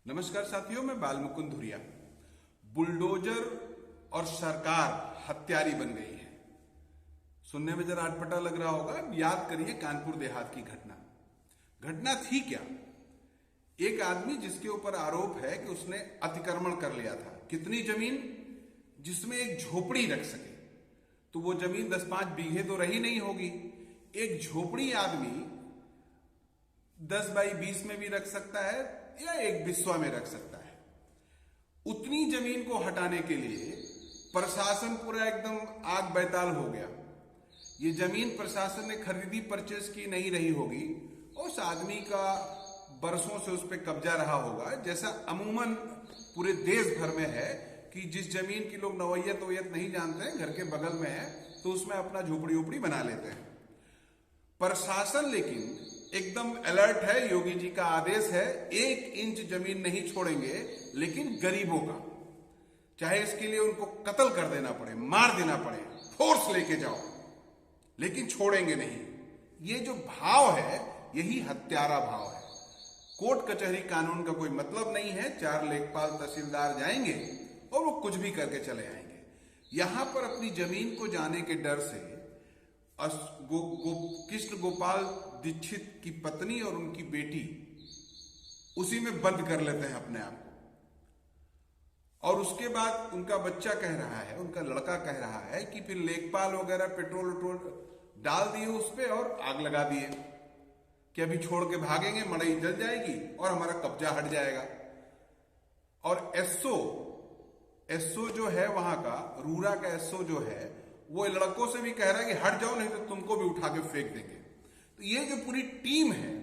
नमस्कार साथियों, मैं बालमुकुंद धुरिया। बुलडोजर और सरकार हत्यारी बन गई है। सुनने में जरा अटपटा लग रहा होगा। याद करिए कानपुर देहात की घटना थी क्या। एक आदमी जिसके ऊपर आरोप है कि उसने अतिक्रमण कर लिया था। कितनी जमीन? जिसमें एक झोपड़ी रख सके। तो वो जमीन 10-5 बीघे तो रही नहीं होगी। एक झोपड़ी आदमी 10 बाई 20 में भी रख सकता है या एक बिस्वा में रख सकता है। उतनी जमीन को हटाने के लिए प्रशासन पूरा एकदम आग बैताल हो गया। ये जमीन प्रशासन ने खरीदी, परचेस की नहीं रही होगी। उस आदमी का बरसों से उस पर कब्जा रहा होगा, जैसा अमूमन पूरे देश भर में है कि जिस जमीन की लोग नवैयत वैयत नहीं जानते हैं, घर के बगल में है तो उसमें अपना झोपड़ी उपड़ी बना लेते हैं। प्रशासन लेकिन एकदम अलर्ट है। योगी जी का आदेश है, 1 इंच जमीन नहीं छोड़ेंगे, लेकिन गरीबों का, चाहे इसके लिए उनको कत्ल कर देना पड़े, मार देना पड़े, फोर्स लेके जाओ, लेकिन छोड़ेंगे नहीं। ये जो भाव है, यही हत्यारा भाव है। कोर्ट कचहरी कानून का कोई मतलब नहीं है। 4 लेखपाल तहसीलदार जाएंगे और वो कुछ भी करके चले आएंगे। यहां पर अपनी जमीन को जाने के डर से कृष्ण गोपाल दीक्षित की पत्नी और उनकी बेटी उसी में बंद कर लेते हैं अपने आप को। और उसके बाद उनका बच्चा कह रहा है, उनका लड़का कह रहा है कि फिर लेखपाल वगैरह पेट्रोल डाल दिए उस पे और आग लगा दिए कि अभी छोड़ के भागेंगे, मड़ई जल जाएगी और हमारा कब्जा हट जाएगा। और एसओ जो है वहां का, रूरा का एसओ जो है, वो लड़कों से भी कह रहा है कि हट जाओ, नहीं तो तुमको भी उठा के फेंक देंगे। तो ये जो पूरी टीम है,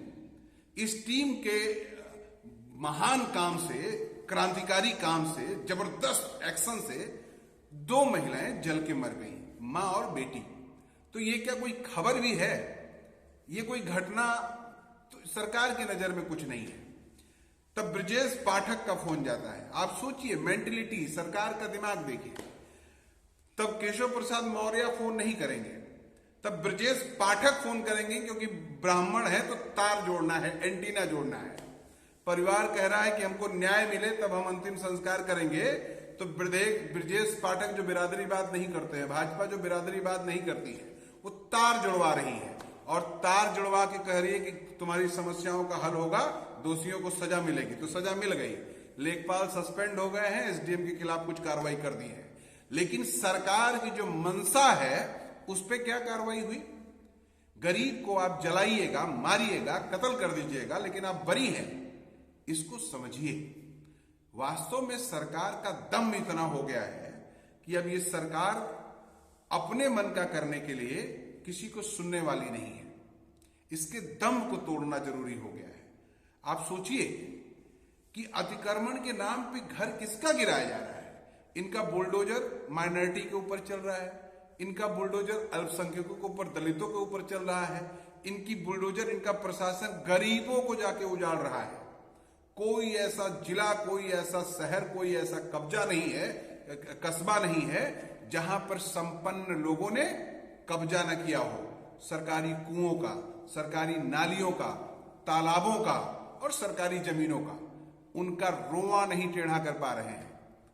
इस टीम के महान काम से, क्रांतिकारी काम से, जबरदस्त एक्शन से 2 महिलाएं जल के मर गई, मां और बेटी। तो ये क्या कोई खबर भी है? ये कोई घटना तो सरकार की नजर में कुछ नहीं है। तब ब्रजेश पाठक का फोन जाता है। आप सोचिए, मेंटलिटी, सरकार का दिमाग देखिए। तब केशव प्रसाद मौर्य फोन नहीं करेंगे, तब ब्रजेश पाठक फोन करेंगे, क्योंकि ब्राह्मण है तो तार जोड़ना है, एंटीना जोड़ना है। परिवार कह रहा है कि हमको न्याय मिले तब हम अंतिम संस्कार करेंगे। तो ब्रजेश पाठक जो बिरादरीवाद नहीं करते हैं, भाजपा जो बिरादरीवाद नहीं करती है, वो तार जुड़वा रही है और तार जुड़वा के कह रही है कि तुम्हारी समस्याओं का हल होगा, दोषियों को सजा मिलेगी। तो सजा मिल गई, लेखपाल सस्पेंड हो गए हैं, एसडीएम के खिलाफ कुछ कार्रवाई कर दी है। लेकिन सरकार की जो मंशा है, उस पर क्या कार्रवाई हुई? गरीब को आप जलाइएगा, मारिएगा, कत्ल कर दीजिएगा, लेकिन आप बरी हैं। इसको समझिए। वास्तव में सरकार का दम इतना हो गया है कि अब ये सरकार अपने मन का करने के लिए किसी को सुनने वाली नहीं है। इसके दम को तोड़ना जरूरी हो गया है। आप सोचिए कि अतिक्रमण के नाम पे घर किसका गिराया जा रहा है। इनका बुलडोजर माइनॉरिटी के ऊपर चल रहा है, इनका बुलडोजर अल्पसंख्यकों के ऊपर, दलितों के ऊपर चल रहा है, इनकी बुलडोजर, इनका प्रशासन गरीबों को जाके उजाड़ रहा है। कोई ऐसा जिला, कोई ऐसा शहर, कोई ऐसा कब्जा नहीं है, कस्बा नहीं है जहां पर संपन्न लोगों ने कब्जा न किया हो। सरकारी कुओं का, सरकारी नालियों का, तालाबों का और सरकारी जमीनों का उनका रोआ नहीं टेढ़ा कर पा रहे हैं।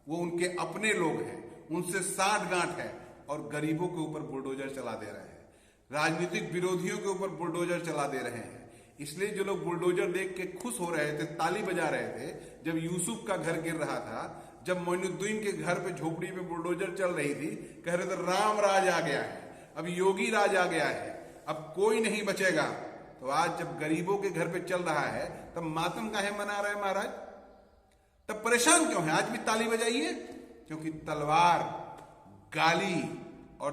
वो उनके अपने लोग हैं, उनसे साठ-गांठ है और गरीबों के ऊपर बुलडोजर चला दे रहे हैं, राजनीतिक विरोधियों के ऊपर बुलडोजर चला दे रहे हैं। इसलिए जो लोग बुलडोजर देख के खुश हो रहे थे, ताली बजा रहे थे, जब यूसुफ का घर गिर रहा था, जब मोइनुद्दीन के घर पे झोपड़ी पे बुलडोजर चल रही थी, कह रहे थे राम राज आ गया है, अब योगी राज आ गया है, अब कोई नहीं बचेगा। तो आज जब गरीबों के घर पे चल रहा है, तब मातम काहे मना रहे हैं महाराज? तब परेशान क्यों है? आज भी ताली बजाइए, क्योंकि तलवार, गाली और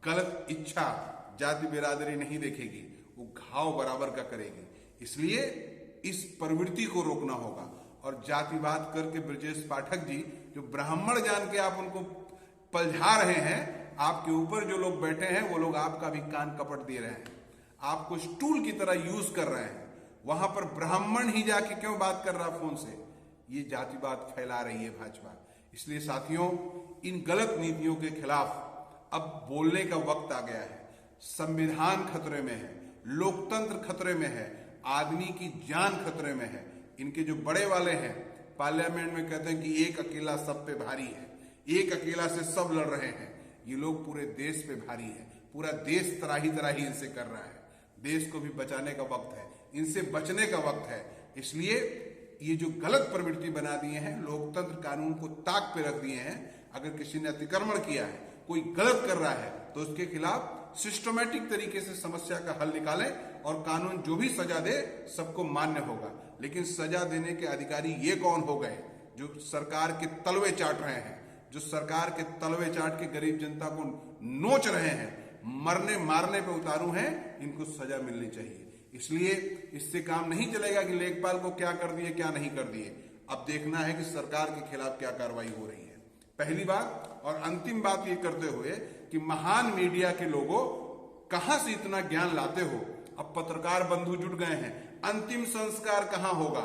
गलत इच्छा जाति बिरादरी नहीं देखेगी, वो घाव बराबर का करेगी। इसलिए इस प्रवृत्ति को रोकना होगा। और जातिवाद करके ब्रजेश पाठक जी, जो ब्राह्मण जान के आप उनको पलझा रहे हैं, आपके ऊपर जो लोग बैठे हैं वो लोग आपका भी कान कपट दे रहे हैं, आपको स्टूल की तरह यूज कर रहे हैं। वहां पर ब्राह्मण ही जाके क्यों बात कर रहा फोन से? ये जातिवाद फैला रही है भाजपा। इसलिए साथियों, इन गलत नीतियों के खिलाफ अब बोलने का वक्त आ गया है। संविधान खतरे में है, लोकतंत्र खतरे में है, आदमी की जान खतरे में है। इनके जो बड़े वाले हैं पार्लियामेंट में कहते हैं कि एक अकेला सब पे भारी है, एक अकेला से सब लड़ रहे हैं। ये लोग पूरे देश पे भारी है, पूरा देश तराही तराही इनसे कर रहा है। देश को भी बचाने का वक्त है, इनसे बचने का वक्त है। इसलिए ये जो गलत प्रवृत्ति बना दिए हैं, लोकतंत्र कानून को ताक पे रख दिए हैं। अगर किसी ने अतिक्रमण किया है, कोई गलत कर रहा है, तो उसके खिलाफ सिस्टमैटिक तरीके से समस्या का हल निकालें और कानून जो भी सजा दे सबको मान्य होगा। लेकिन सजा देने के अधिकारी ये कौन हो गए जो सरकार के तलवे चाट रहे हैं, जो सरकार के तलवे चाट के गरीब जनता को नोच रहे हैं, मरने मारने पे उतारू हैं, इनको सजा मिलनी चाहिए। इसलिए इससे काम नहीं चलेगा कि लेखपाल को क्या कर दिए क्या नहीं कर दिए। अब देखना है कि सरकार के खिलाफ क्या कार्रवाई हो रही है। पहली बात और अंतिम बात ये करते हुए कि महान मीडिया के लोगों कहां से इतना ज्ञान लाते हो। अब पत्रकार बंधु जुट गए हैं, अंतिम संस्कार कहां होगा,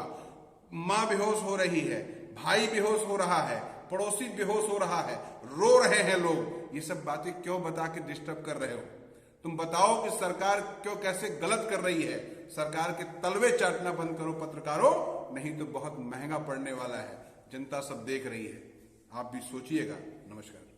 मां बेहोश हो रही है, भाई बेहोश हो रहा है, पड़ोसी बेहोश हो रहा है, रो रहे हैं लोग। ये सब बातें क्यों बता के डिस्टर्ब कर रहे हो? तुम बताओ कि सरकार क्यों कैसे गलत कर रही है। सरकार के तलवे चाटना बंद करो पत्रकारों, नहीं तो बहुत महंगा पड़ने वाला है। जनता सब देख रही है, आप भी सोचिएगा। नमस्कार।